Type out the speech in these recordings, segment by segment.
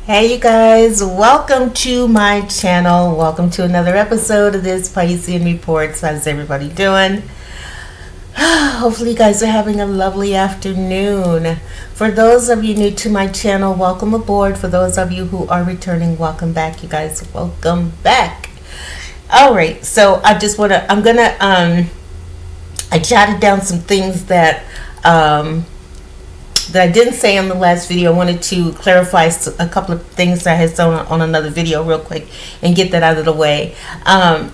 Hey you guys, welcome to my channel. Welcome to another episode of this Piscean Reports. How's everybody doing? Hopefully you guys are having a lovely afternoon. For those of you new to my channel, welcome aboard. For those of you who are returning, welcome back. You guys, welcome back. Alright, so I jotted down some things that I didn't say in the last video. I wanted to clarify a couple of things that I had shown on another video real quick and get that out of the way. I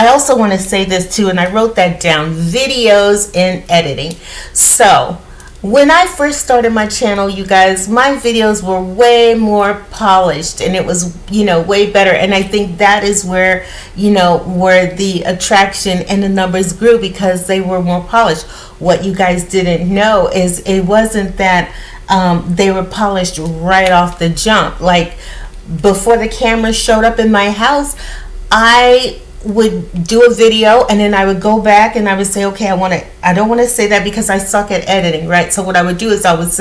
also want to say this too, and I wrote that down, videos and editing. So when I first started my channel, you guys, my videos were way more polished and it was, way better. And I think that is where the attraction and the numbers grew, because they were more polished. What you guys didn't know is it wasn't that they were polished right off the jump. Like, before the camera showed up in my house, I would do a video and then I would go back and I would say, okay, I don't want to say that because I suck at editing, right? So what I would do is I would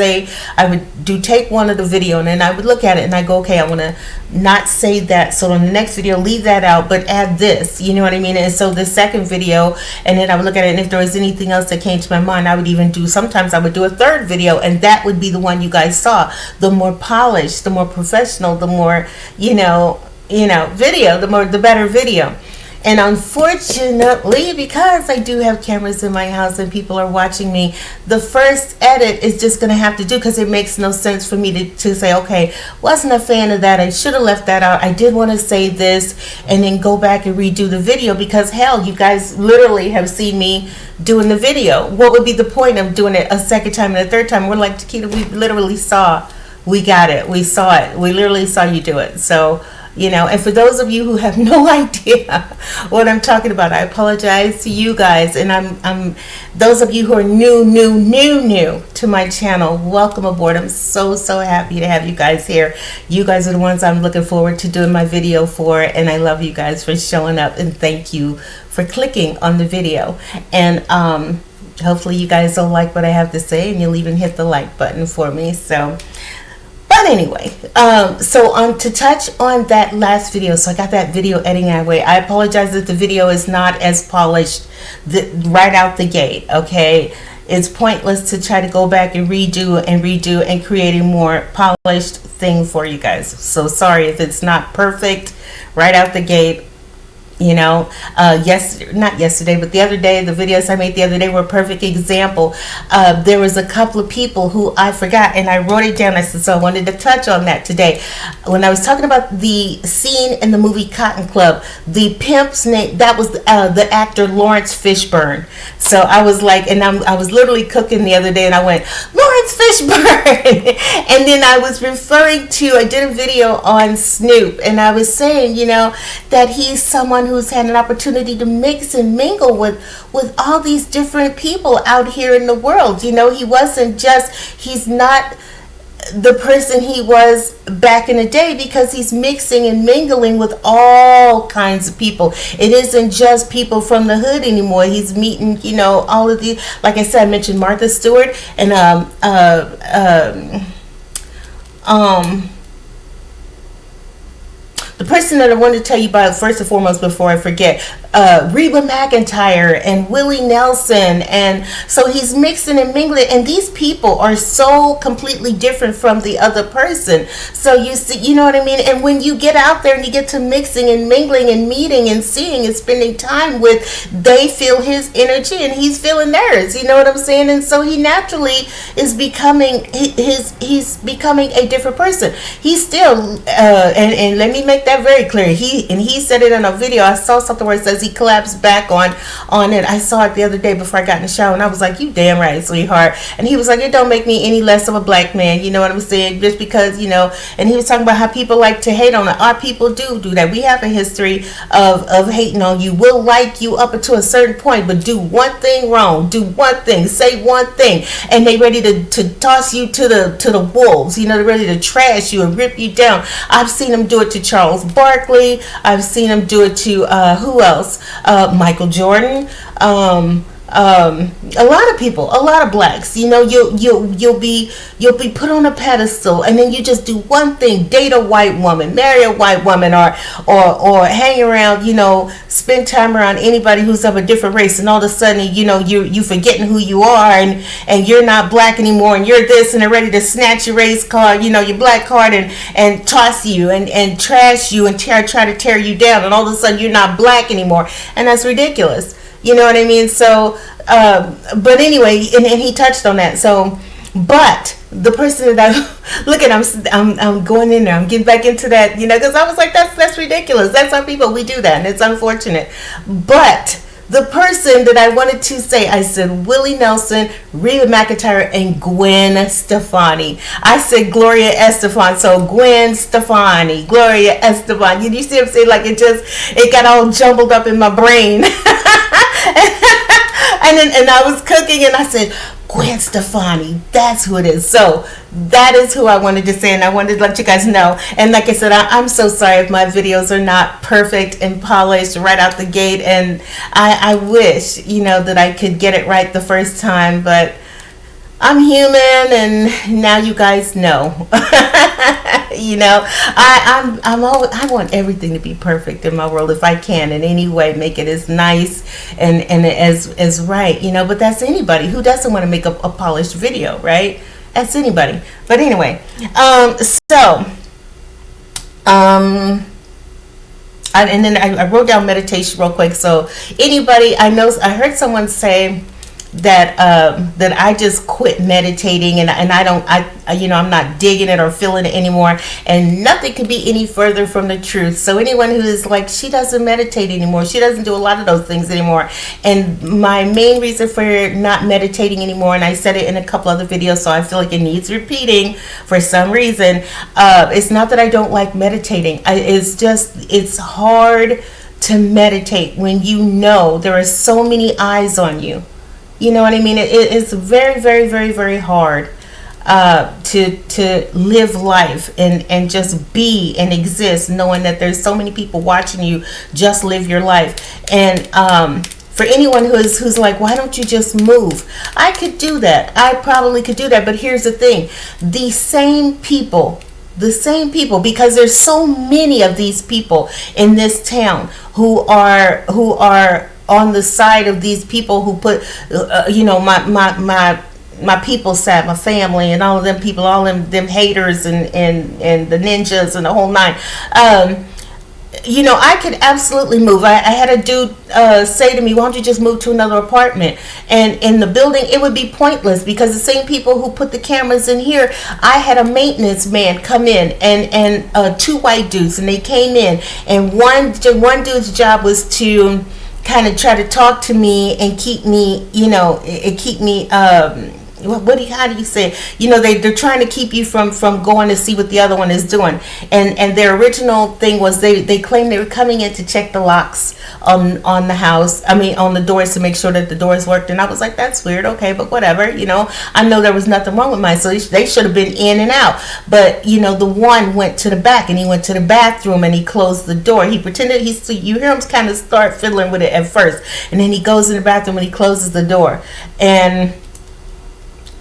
do take one of the video and then I would look at it and I go, okay, I want to not say that, so in the next video leave that out but add this, you know what I mean? And so the second video, and then I would look at it, and if there was anything else that came to my mind, I would even do, sometimes I would do a third video, and that would be the one you guys saw. The more polished, the more professional, the more video, the better video. And unfortunately, because I do have cameras in my house and people are watching me, the first edit is just going to have to do, because it makes no sense for me to say, okay, wasn't a fan of that, I should have left that out, I did want to say this, and then go back and redo the video, because hell, you guys literally have seen me doing the video. What would be the point of doing it a second time and a third time? We're like, Takita, we literally saw, we got it, we saw it, we literally saw you do it. So and for those of you who have no idea what I'm talking about, I apologize to you guys. And I'm those of you who are new to my channel, welcome aboard. I'm so happy to have you guys here. You guys are the ones I'm looking forward to doing my video for, and I love you guys for showing up, and thank you for clicking on the video. And hopefully you guys will like what I have to say, and you'll even hit the like button for me. But anyway, to touch on that last video, so I got that video editing out of the way. I apologize that the video is not as polished right out the gate, okay? It's pointless to try to go back and redo and create a more polished thing for you guys. So sorry if it's not perfect right out the gate. Not yesterday, but the other day, the videos I made the other day were a perfect example. There was a couple of people who I forgot, and I wrote it down. I said, so I wanted to touch on that today. When I was talking about the scene in the movie Cotton Club, the pimp's name, that was the actor Lawrence Fishburne. So I was like, and I was literally cooking the other day, and I went, Lawrence Fishburne. And then I was referring to, I did a video on Snoop, and I was saying, that he's someone who's had an opportunity to mix and mingle with all these different people out here in the world. He's not the person he was back in the day, because he's mixing and mingling with all kinds of people. It isn't just people from the hood anymore. He's meeting, all of these, like I said, I mentioned Martha Stewart and the person that I wanted to tell you about first and foremost before I forget, Reba McEntire and Willie Nelson. And so he's mixing and mingling, and these people are so completely different from the other person. So you see, you know what I mean? And when you get out there and you get to mixing and mingling and meeting and seeing and spending time with, they feel his energy and he's feeling theirs, you know what I'm saying? And so he naturally is becoming he's becoming a different person. He's still and let me make that very clear. He said it in a video. I saw something where it says he collapsed back on it. I saw it the other day before I got in the shower, and I was like, you damn right, sweetheart. And he was like, it don't make me any less of a black man, you know what I'm saying? Just because, and he was talking about how people like to hate on it. Our people do that. We have a history of hating on you. We'll like you up until a certain point, but do one thing wrong, do one thing, say one thing, and they ready to toss you to the wolves. They're ready to trash you and rip you down. I've seen them do it to Charles Barkley. I've seen them do it to who else? Michael Jordan. a lot of people, a lot of blacks, you'll be put on a pedestal, and then you just do one thing: date a white woman, marry a white woman, or hang around, spend time around anybody who's of a different race, and all of a sudden, you forgetting who you are, and you're not black anymore, and you're this, and they're ready to snatch your race card, your black card, and toss you and trash you and try to tear you down, and all of a sudden you're not black anymore, and that's ridiculous. You know what I mean? So, but anyway, and he touched on that. So, but the person that look at, I'm going in there. I'm getting back into that, because I was like, that's ridiculous. That's how we do that, and it's unfortunate. But the person that I wanted to say, I said Willie Nelson, Reba McEntire, and Gwen Stefani. I said Gloria Estefan, so Gwen Stefani, Gloria Estefan. You see what I'm saying? Like it got all jumbled up in my brain. And I was cooking, and I said, Gwen Stefani, that's who it is. So that is who I wanted to say, and I wanted to let you guys know. And like I said, I'm so sorry if my videos are not perfect and polished right out the gate, and I wish, that I could get it right the first time, but I'm human, and now you guys know. I want everything to be perfect in my world if I can in any way, make it as nice and as right, but that's anybody who doesn't want to make a polished video, right? That's anybody. But anyway, and then I wrote down meditation real quick. So anybody, I heard someone say that I just quit meditating, and I'm not digging it or feeling it anymore, and nothing could be any further from the truth. So anyone who is like, she doesn't meditate anymore, she doesn't do a lot of those things anymore, and my main reason for not meditating anymore, and I said it in a couple other videos, so I feel like it needs repeating for some reason, it's not that I don't like meditating, it's hard to meditate when there are so many eyes on you. You know what I mean? It's very, very, very, very hard to live life and just be and exist, knowing that there's so many people watching you just live your life. And for anyone who's like, why don't you just move? I could do that. I probably could do that. But here's the thing: the same people, because there's so many of these people in this town who are on the side of these people who put, my people side, my family, and all of them people, all them haters and the ninjas and the whole nine. I could absolutely move. I had a dude say to me, why don't you just move to another apartment? And in the building, it would be pointless, because the same people who put the cameras in here, I had a maintenance man come in, and two white dudes, and they came in, and one dude's job was to kind of try to talk to me and keep me, how do you say it? They're trying to keep you from going to see what the other one is doing, and their original thing was they claimed they were coming in to check the locks on the house, on the doors, to make sure that the doors worked. And I was like, that's weird, okay, but whatever, I know there was nothing wrong with mine, so they should have been in and out. But the one went to the back, and he went to the bathroom, and he closed the door. He pretended you hear him kind of start fiddling with it at first, and then he goes in the bathroom and he closes the door,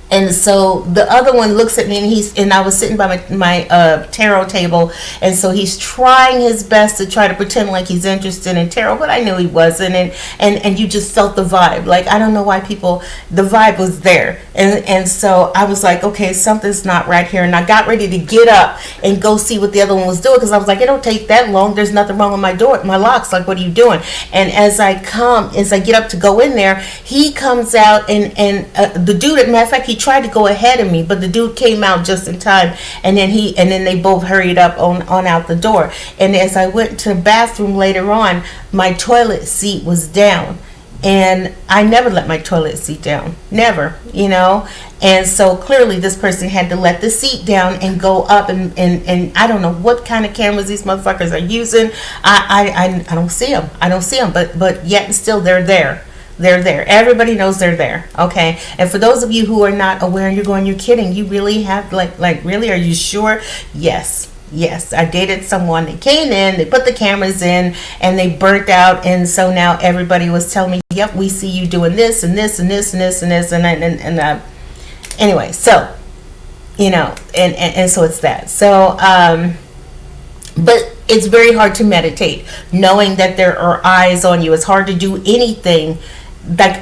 and so the other one looks at me, and I was sitting by my tarot table, and so he's trying his best to try to pretend like he's interested in tarot, but I knew he wasn't, and you just felt the vibe. Like, I don't know why the vibe was there, and so I was like, okay, something's not right here, and I got ready to get up and go see what the other one was doing, because I was like, it don't take that long, there's nothing wrong with my door, my locks, like, what are you doing? And as I get up to go in there, he comes out, and the dude, as a matter of fact, he tried to go ahead of me, but the dude came out just in time, and then they both hurried up on out the door. And as I went to the bathroom later on, my toilet seat was down, and I never let my toilet seat down, never, and so clearly this person had to let the seat down and go up, and I don't know what kind of cameras these motherfuckers are using. I don't see them, but yet and still they're there. They're there. Everybody knows they're there. Okay. And for those of you who are not aware, and you're kidding. You really have, like, really? Are you sure? Yes. Yes, I dated someone. They came in, they put the cameras in, and they burnt out. And so now everybody was telling me, "Yep, we see you doing this and this and this and this and this." Anyway, so and so it's that. So, but it's very hard to meditate, knowing that there are eyes on you. It's hard to do anything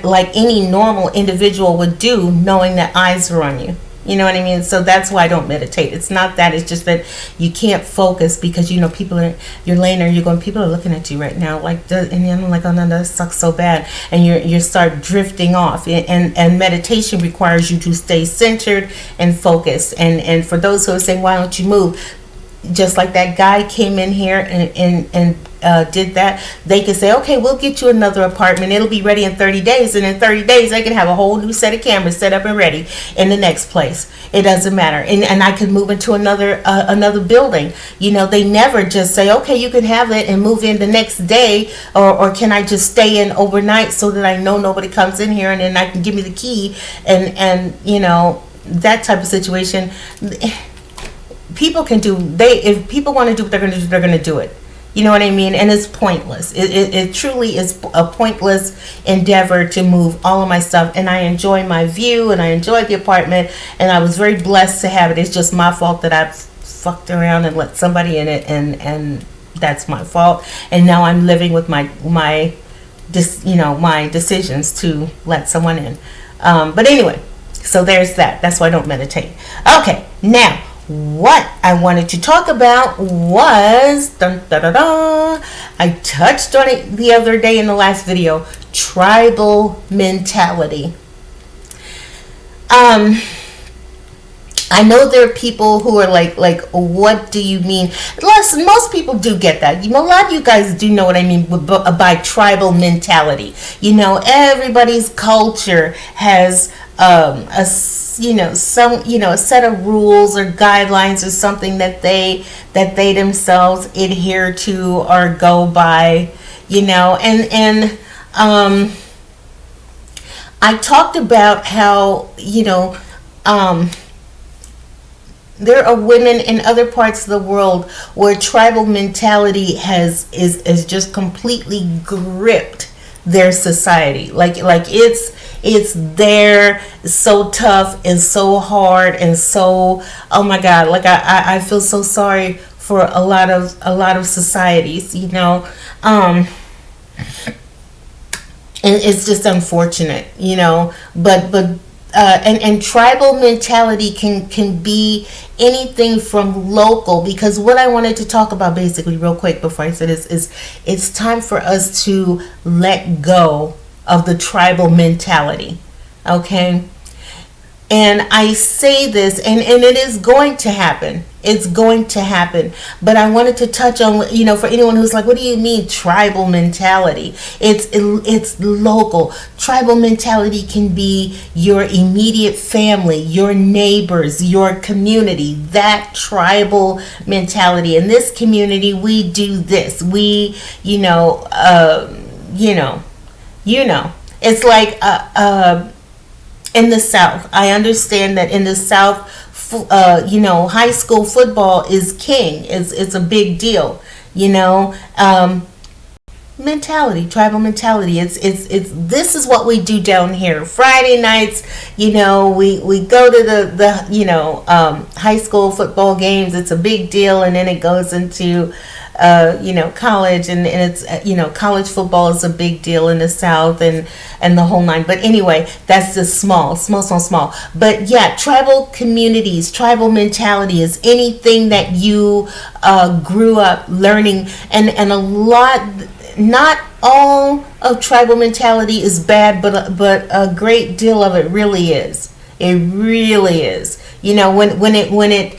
like any normal individual would do, knowing that eyes are on you. You know what I mean? So that's why I don't meditate. It's not that. It's just that you can't focus because, people are, you're laying there, you're going, people are looking at you right now. And I'm like, oh no, that sucks so bad. And you start drifting off. And meditation requires you to stay centered and focused. And for those who are saying, why don't you move? Just like that guy came in here and did that, they could say, okay, we'll get you another apartment. It'll be ready in 30 days. And in 30 days, they can have a whole new set of cameras set up and ready in the next place. It doesn't matter. And I could move into another building. They never just say, okay, you can have it and move in the next day. Or can I just stay in overnight so that I know nobody comes in here and then I can give me the key and that type of situation. People can do, if people want to do what they're going to do, they're going to do it. You know what I mean? And it's pointless. It truly is a pointless endeavor to move all of my stuff. And I enjoy my view and I enjoy the apartment. And I was very blessed to have it. It's just my fault that I fucked around and let somebody in it. And that's my fault. And now I'm living with my decisions to let someone in. But anyway, so there's that. That's why I don't meditate. Okay, now. What I wanted to talk about was, I touched on it the other day in the last video, tribal mentality. I know there are people who are like, what do you mean? Listen, most people do get that. A lot of you guys do know what I mean by tribal mentality. Everybody's culture has a set of rules or guidelines or something that they themselves adhere to or go by, and I talked about how there are women in other parts of the world where tribal mentality is just completely gripped their society. Like it's there, so tough and so hard and so, oh my God, like I feel so sorry for a lot of societies, and it's just unfortunate, but and tribal mentality can be anything from local, because what I wanted to talk about basically real quick before I say this is it's time for us to let go of the tribal mentality. Okay? And I say this, and it is going to happen. It's going to happen. But I wanted to touch on, for anyone who's like, what do you mean tribal mentality? It's local. Tribal mentality can be your immediate family, your neighbors, your community. That tribal mentality. In this community, we do this. We, it's like, in the South, I understand that in the South, high school football is king. It's a big deal. Mentality, tribal mentality. It's this is what we do down here. Friday nights, we go to the high school football games. It's a big deal, and then it goes into college, and it's college football is a big deal in the South, and the whole nine. But anyway, that's just small. But yeah, tribal communities, tribal mentality is anything that you grew up learning, and a lot. Not all of tribal mentality is bad, but a great deal of it really is. It really is. When it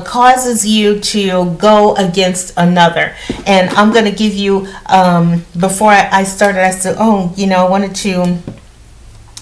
causes you to go against another. And I'm going to give you, before I started, I said, I wanted to,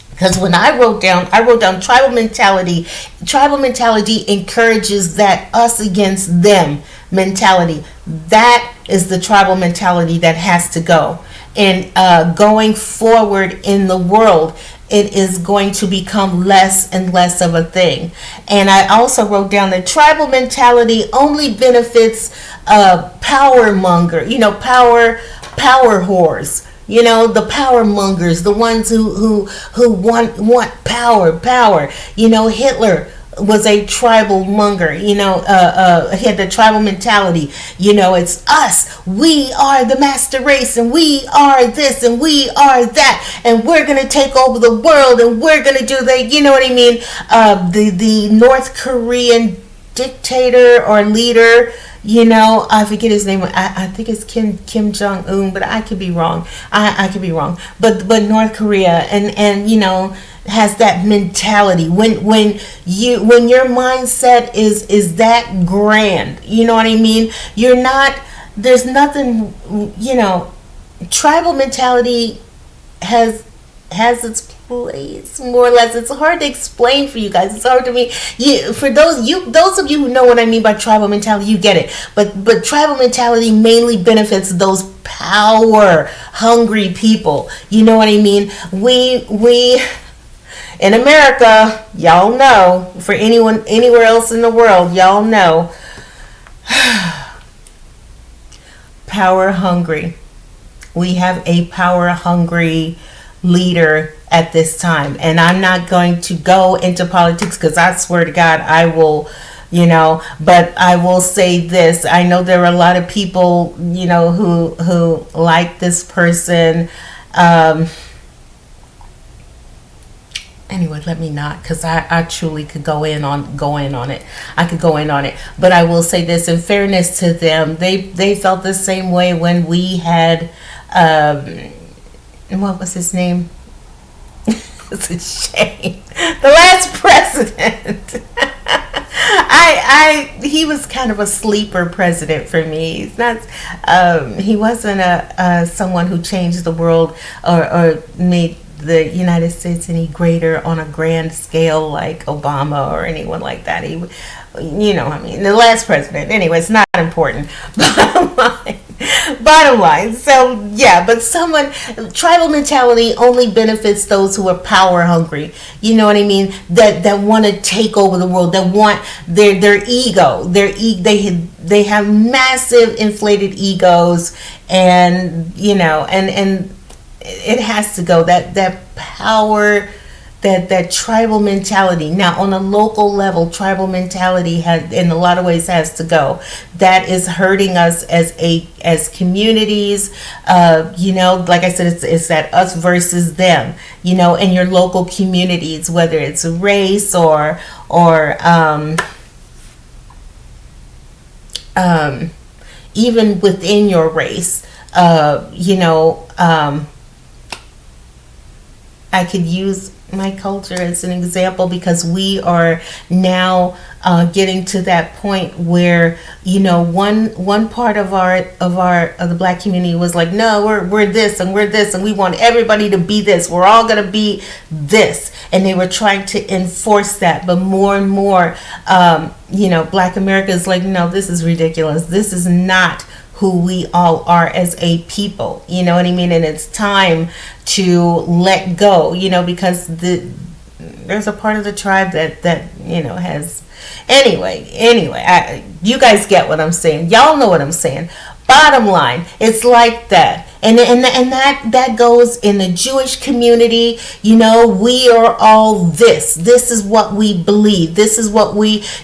because when I wrote down tribal mentality. Tribal mentality encourages that us against them mentality. That is the tribal mentality that has to go. And going forward in the world, it is going to become less and less of a thing. And I also wrote down that tribal mentality only benefits power monger, power whores. The power mongers, the ones who want power. Hitler was a tribal monger. He had the tribal mentality. It's us. We are the master race, and we are this, and we are that, and we're gonna take over the world, and we're gonna do that. You know what I mean? The North Korean dictator or leader. I forget his name. I think it's Kim Jong Un, but I could be wrong. I could be wrong. But North Korea and has that mentality when your mindset is that grand. You know what I mean? You're not. There's nothing. Tribal mentality has its place, more or less. It's hard to explain for you guys. It's hard to me. For those of you who know what I mean by tribal mentality, you get it. But tribal mentality mainly benefits those power hungry people. You know what I mean? We in America, y'all know. For anyone anywhere else in the world, y'all know. Power hungry. We have a power hungry leader at this time, and I'm not going to go into politics because I swear to God I will, but I will say this. I know there are a lot of people who like this person. Anyway, let me not, because I truly could go in on it. I could go in on it, but I will say this in fairness to them, they felt the same way when we had what was his name? It's a shame. The last president. He was kind of a sleeper president for me. He's not. He wasn't someone who changed the world or made the United States any greater on a grand scale like Obama or anyone like that. He, the last president. Anyway, it's not important. Bottom line. So yeah, but tribal mentality only benefits those who are power hungry. You know what I mean? That want to take over the world. That want their ego. They have massive inflated egos, and and it has to go. That power. That tribal mentality. Now, on a local level, tribal mentality in a lot of ways has to go. That is hurting us as communities. Like I said, it's that us versus them. In your local communities, whether it's race or even within your race. I could use my culture as an example because we are now getting to that point where one part of the Black community was like, no, we're this and we're this and we want everybody to be this, we're all gonna be this, and they were trying to enforce that. But more and more Black America is like, no, this is ridiculous, this is not who we all are as a people. You know what I mean? And it's time to let go, because there's a part of the tribe that has. Anyway, you guys get what I'm saying. Y'all know what I'm saying. Bottom line, it's like that. And that goes in the Jewish community. We are all this. This is what we believe. This is what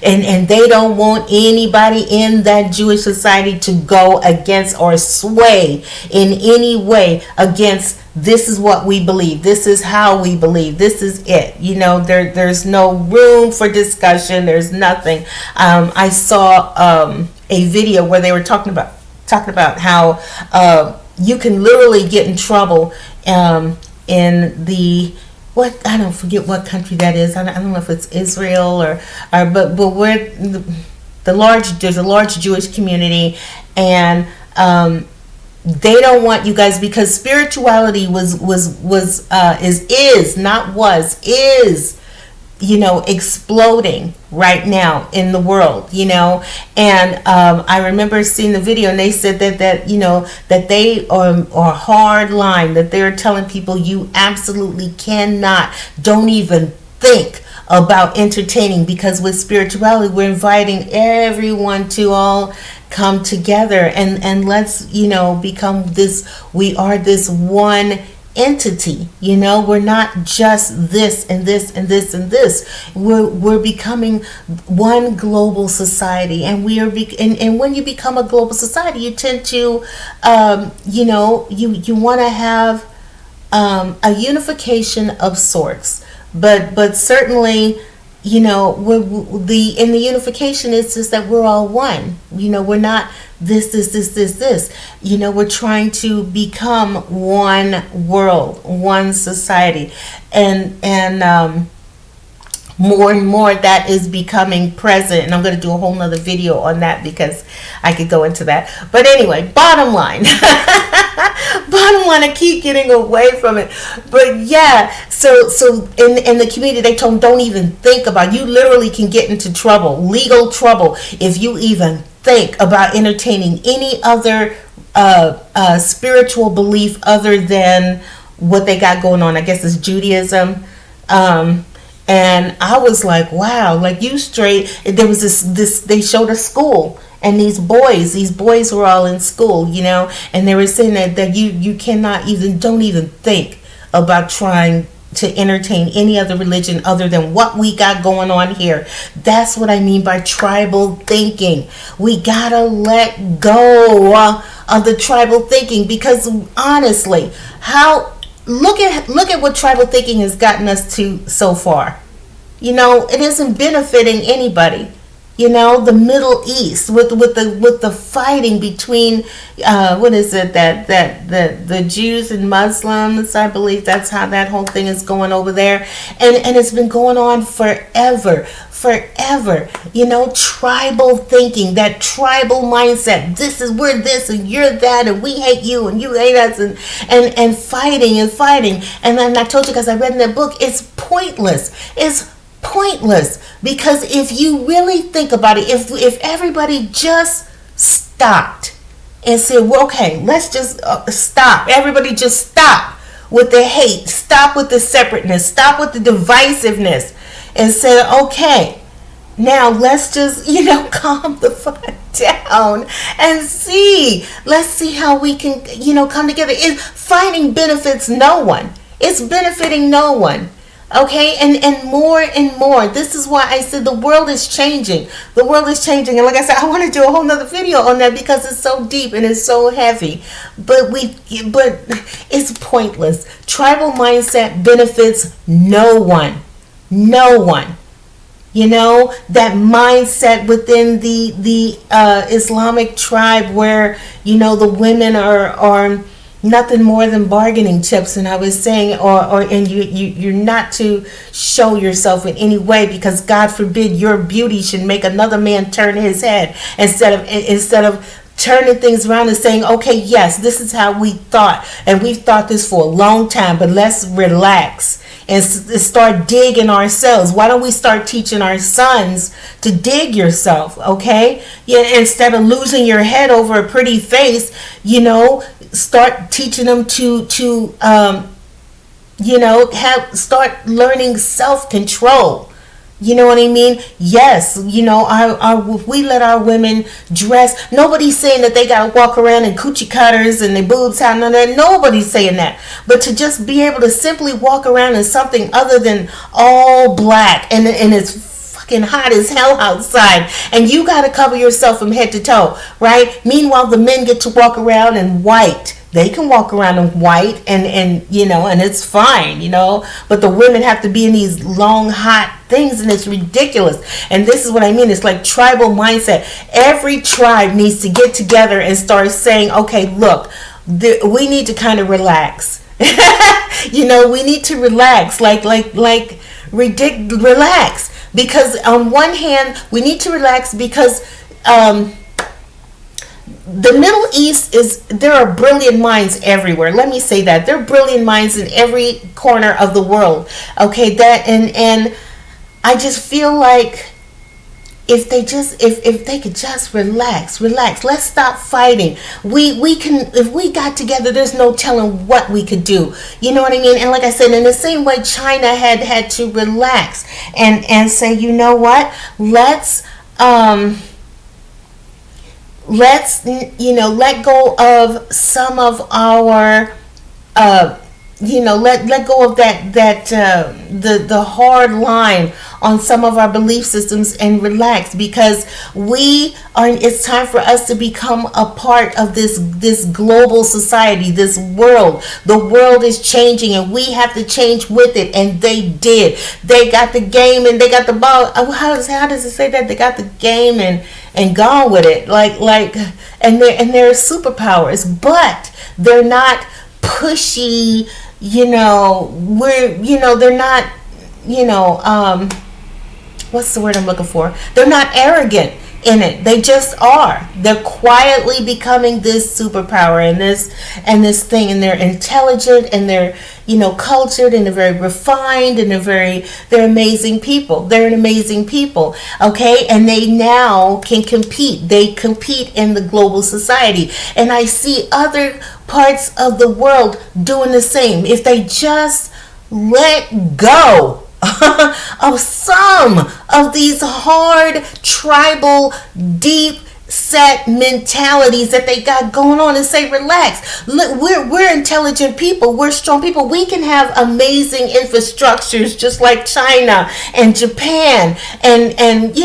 and they don't want anybody in that Jewish society to go against or sway in any way against. This is what we believe. This is how we believe. This is it. There's no room for discussion. There's nothing. I saw a video where they were talking about how you can literally get in trouble in the I don't forget what country that is. I don't know if it's Israel or but where there's a large Jewish community, and they don't want you guys, because spirituality is exploding right now in the world, and I remember seeing the video, and they said that they are hard line, that they're telling people you absolutely cannot, don't even think about entertaining, because with spirituality we're inviting everyone to all come together and let's become this, we are this one entity. We're not just this and this and this and this. We're becoming one global society, and and when you become a global society, you tend to you want to have a unification of sorts, but certainly in the unification, it's just that we're all one. We're not this. We're trying to become one world, one society, and more and more that is becoming present. And I'm going to do a whole nother video on that, because I could go into that. But anyway, bottom line, I keep getting away from it. But yeah, so in the community, they told them, don't even think about it. You literally can get into trouble, legal trouble, if you even think about entertaining any other spiritual belief other than what they got going on. I guess it's Judaism. And I was like, wow, like you straight. There was this they showed a school, and these boys were all in school, and they were saying that you cannot even, don't even think about trying to entertain any other religion other than what we got going on here. That's what I mean by tribal thinking. We gotta let go of the tribal thinking, because honestly, look at what tribal thinking has gotten us to so far. It isn't benefiting anybody. The Middle East with the fighting between what is it, that the Jews and Muslims, I believe that's how that whole thing is going over there, and it's been going on forever. Tribal thinking, that tribal mindset. We're this and you're that, and we hate you and you hate us, and fighting. And then I told you, because I read in that book, it's pointless. It's pointless, because if you really think about it, if everybody just stopped and said, well, okay, let's just stop. Everybody just stop with the hate, stop with the separateness, stop with the divisiveness, and say, okay, now let's just calm the fuck down and let's see how we can come together. Fighting benefits no one. It's benefiting no one. Okay, and more. This is why I said the world is changing. And like I said, I want to do a whole nother video on that, because it's so deep and it's so heavy. But it's pointless. Tribal mindset benefits no one. That mindset within the Islamic tribe, where the women are nothing more than bargaining chips. And I was saying, and you're not to show yourself in any way, because God forbid your beauty should make another man turn his head, instead of turning things around and saying, okay, yes, this is how we thought, and we've thought this for a long time, but let's relax and start digging ourselves. Why don't we start teaching our sons to dig yourself, okay? Yeah, instead of losing your head over a pretty face, start teaching them to start learning self-control. You know what I mean? Yes, if we let our women dress, nobody's saying that they gotta walk around in coochie cutters and their boobs out, none of that. Nobody's saying that. But to just be able to simply walk around in something other than all black, and it's fucking hot as hell outside, and you gotta cover yourself from head to toe, right? Meanwhile, the men get to walk around in white. They can walk around in white and it's fine, but the women have to be in these long, hot things, and it's ridiculous. And this is what I mean. It's like tribal mindset. Every tribe needs to get together and start saying, okay, look, we need to kind of relax. We need to relax, relax. Because on one hand, we need to relax because, the Middle East there are brilliant minds everywhere. Let me say that. There are brilliant minds in every corner of the world. Okay, that and I just feel like if they could just relax, let's stop fighting. We can, if we got together, there's no telling what we could do. You know what I mean? And like I said, in the same way China had to relax and say, you know what, let's let go of some of our let go of the hard line on some of our belief systems and relax, because it's time for us to become a part of this global society, this world. The world is changing and we have to change with it, and they did. They got the game and they got the ball. How does it say that? They got the game and gone with it, and they're superpowers, but they're not pushy. They're not, what's the word I'm looking for? They're not arrogant in it. They just are. They're quietly becoming this superpower and this thing, and they're intelligent and they're, cultured, and they're very refined, and they're amazing people. They're an amazing people. Okay. And they now can compete. They compete in the global society. And I see other parts of the world doing the same. If they just let go of some of these hard, tribal, deep set mentalities that they got going on, and say, relax. Look, we're intelligent people. We're strong people. We can have amazing infrastructures just like China and Japan and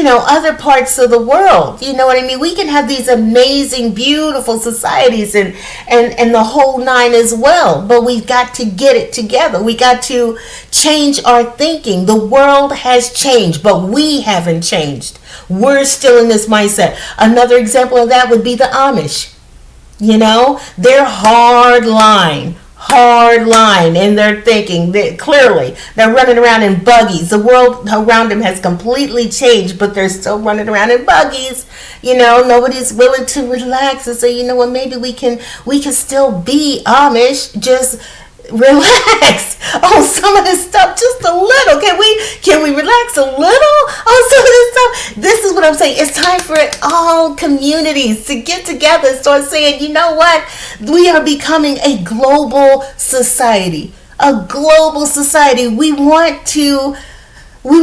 other parts of the world. You know what I mean? We can have these amazing, beautiful societies and the whole nine as well. But we've got to get it together. We got to change our thinking. The world has changed, but we haven't changed. We're still in this mindset. Another example of that would be the Amish. They're hard line in their thinking. They're running around in buggies. The world around them has completely changed, but they're still running around in buggies. Nobody's willing to relax and say, maybe we can still be Amish. Just relax on some of this stuff just a little. Can we relax a little on some of this stuff? This is what I'm saying. It's time for all communities to get together and start saying, you know what? We are becoming a global society. We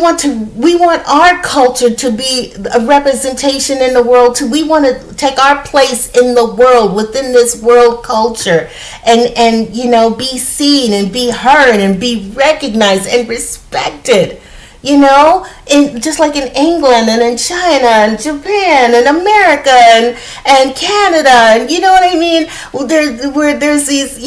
want our culture to be a representation in the world too. We want to take our place in the world, within this world culture, and be seen and be heard and be recognized and respected. Just like in England and in China and Japan and America and Canada, and you know what I mean? There's these,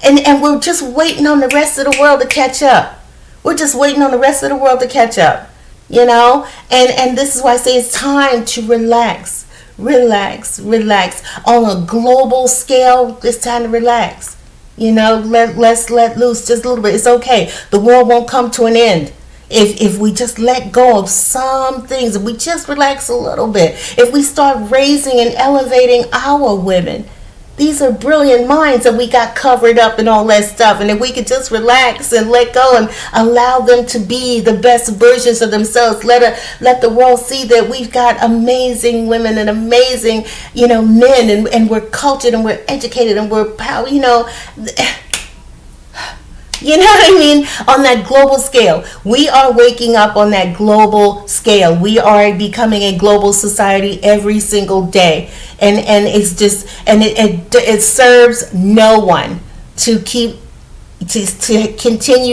and we're just waiting on the rest of the world to catch up. We're just waiting on the rest of the world to catch up, and this is why I say it's time to relax. On a global scale, it's time to relax. Let's let loose just a little bit. It's okay. The world won't come to an end if we just let go of some things, if we just relax a little bit, if we start raising and elevating our women. These are brilliant minds that we got covered up and all that stuff. And if we could just relax and let go and allow them to be the best versions of themselves, let the world see that we've got amazing women and amazing, men, and we're cultured and we're educated and we're power, You know what I mean? On that global scale, we are waking up on that global scale. We are becoming a global society every single day, and it's just, and it serves no one to continue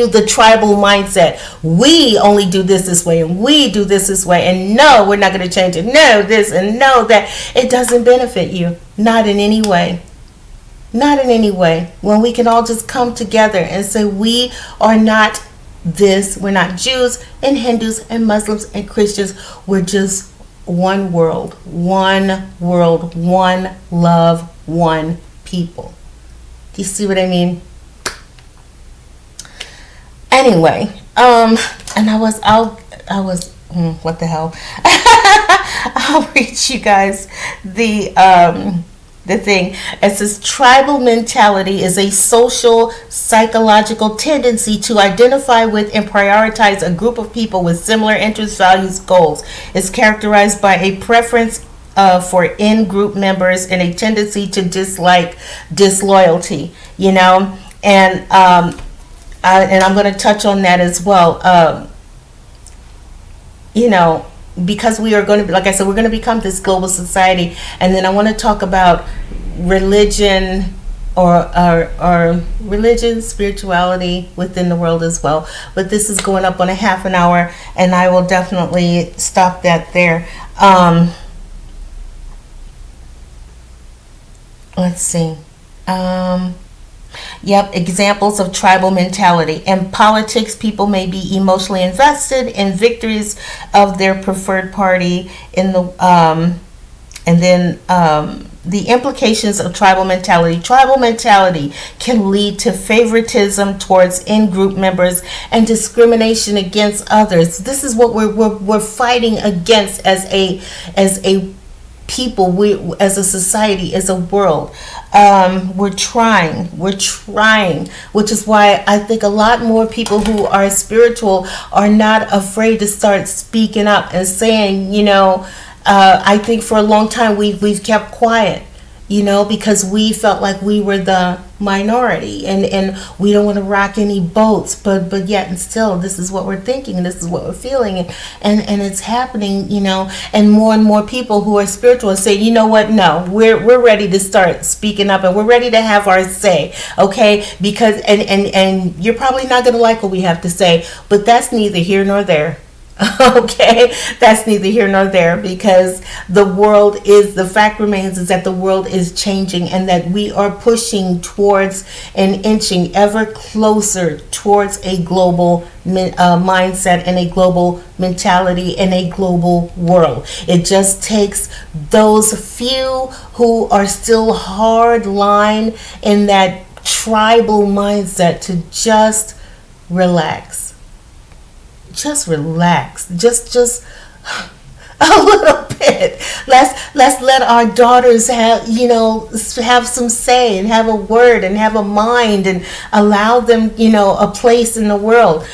the tribal mindset. We only do this way, and we do this way, and no, we're not going to change it. No, this and no, that. It doesn't benefit you, not in any way. Not in any way. When we can all just come together and say we are not this. We're not Jews and Hindus and Muslims and Christians. We're just one world, one love, one people. Do you see what I mean? Anyway, and I was what the hell? I'll read you guys the the thing. It says tribal mentality is a social psychological tendency to identify with and prioritize a group of people with similar interests, values, goals. It's characterized by a preference for in-group members and a tendency to dislike disloyalty, you know. And I'm going to touch on that as well. You know, because we are going to be, like I said, we're going to become this global society. And then I want to talk about religion or religion, spirituality within the world as well. But this is going up on a half an hour, and I will definitely stop that there. Let's see. Yep, examples of tribal mentality. In politics, people may be emotionally invested in victories of their preferred party. In the and then the implications of tribal mentality. Tribal mentality can lead to favoritism towards in-group members and discrimination against others. This is what we're fighting against as a people, we as a society, as a world. We're trying, which is why I think a lot more people who are spiritual are not afraid to start speaking up and saying, you know, I think for a long time we've kept quiet, you know, because we felt like we were the minority and we don't want to rock any boats, but yet and still this is what we're thinking and this is what we're feeling, and it's happening, you know. And more people who are spiritual say, you know what, no, we're ready to start speaking up and we're ready to have our say, okay? Because and you're probably not going to like what we have to say, but that's neither here nor there. Okay, that's neither here nor there, because the fact remains is that the world is changing and that we are pushing towards and inching ever closer towards a global mindset and a global mentality and a global world. It just takes those few who are still hard line in that tribal mindset to just relax. Just relax. Just a little bit. Let's let our daughters have some say and have a word and have a mind and allow them, a place in the world.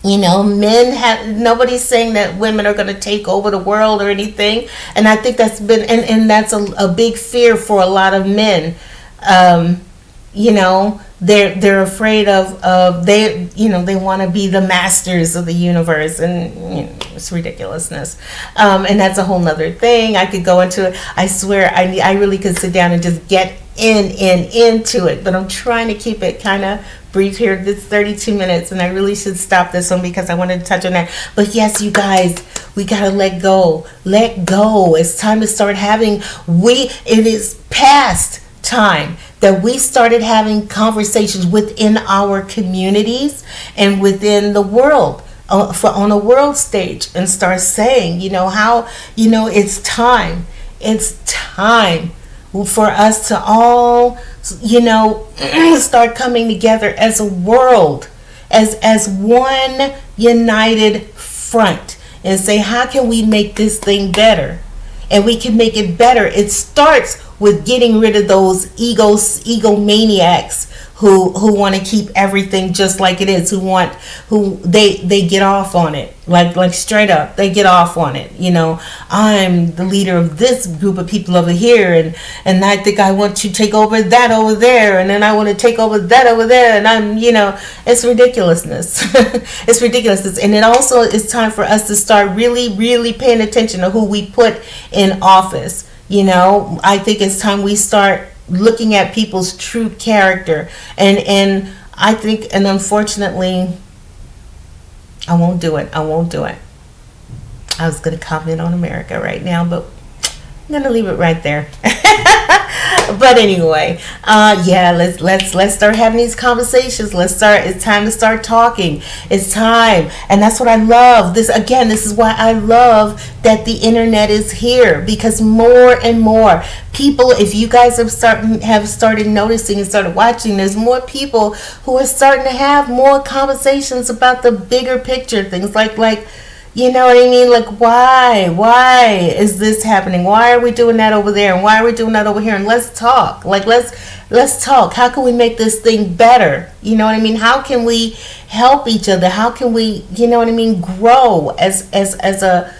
Nobody's saying that women are going to take over the world or anything. And I think that's been, and that's a big fear for a lot of men. They're afraid of they want to be the masters of the universe, and it's ridiculousness. And that's a whole nother thing. I could go into it. I swear I really could sit down and just get into it, but I'm trying to keep it kind of brief here. This 32 minutes, and I really should stop this one because I wanted to touch on that. But yes, you guys, we gotta let go. It's time to start having. It is past time that we started having conversations within our communities and within the world, on a world stage, and start saying, it's time for us to all, start coming together as a world, as one united front, and say, how can we make this thing better? And we can make it better. It starts with getting rid of those egomaniacs who want to keep everything just like it is, who they get off on it, like straight up, they get off on it. I'm the leader of this group of people over here, and I think I want to take over that over there, and then I want to take over that over there, and I'm, it's ridiculousness. It's ridiculousness. And it also is time for us to start really, really paying attention to who we put in office. I think it's time we start looking at people's true character, and I think, and unfortunately, I won't do it. I was going to comment on America right now, but I'm going to leave it right there. But anyway, let's start having these conversations. It's time to start talking. It's time. And that's what I love. This is why I love that the internet is here, because more and more people, if you guys have started noticing and started watching, there's more people who are starting to have more conversations about the bigger picture, things like You know what I mean? Like, why is this happening? Why are we doing that over there, and why are we doing that over here? And let's talk. Like, let's talk. How can we make this thing better? You know what I mean? How can we help each other? How can we, you know what I mean, grow as a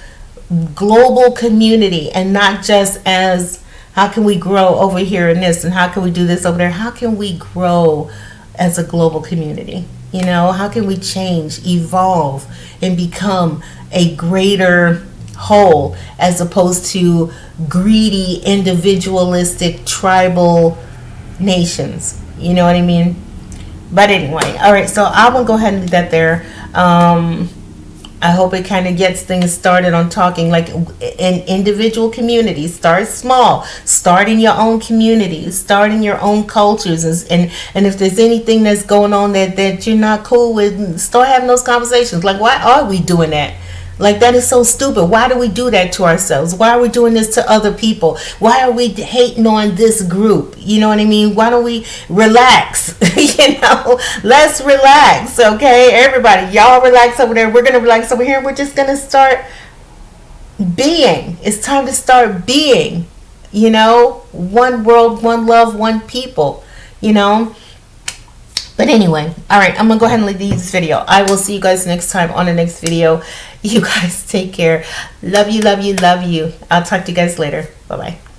global community, and not just as how can we grow over here in this, and how can we do this over there? How can we grow as a global community? You know, how can we change, evolve, and become a greater whole, as opposed to greedy, individualistic, tribal nations? You know what I mean? But anyway, all right, so I'm gonna go ahead and leave that there. I hope it kind of gets things started on talking, like, in individual communities. Start small. Start in your own communities. Start in your own cultures. And if there's anything that's going on that you're not cool with, start having those conversations. Like, why are we doing that? Like, that is so stupid. Why do we do that to ourselves? Why are we doing this to other people? Why are we hating on this group? You know what I mean? Why don't we relax? You know, let's relax, okay? Everybody, y'all relax over there. We're going to relax over here. We're just going to start being. It's time to start being, you know? One world, one love, one people, you know? But anyway, all right, I'm going to go ahead and leave this video. I will see you guys next time on the next video. You guys take care. Love you, love you, love you. I'll talk to you guys later. Bye-bye.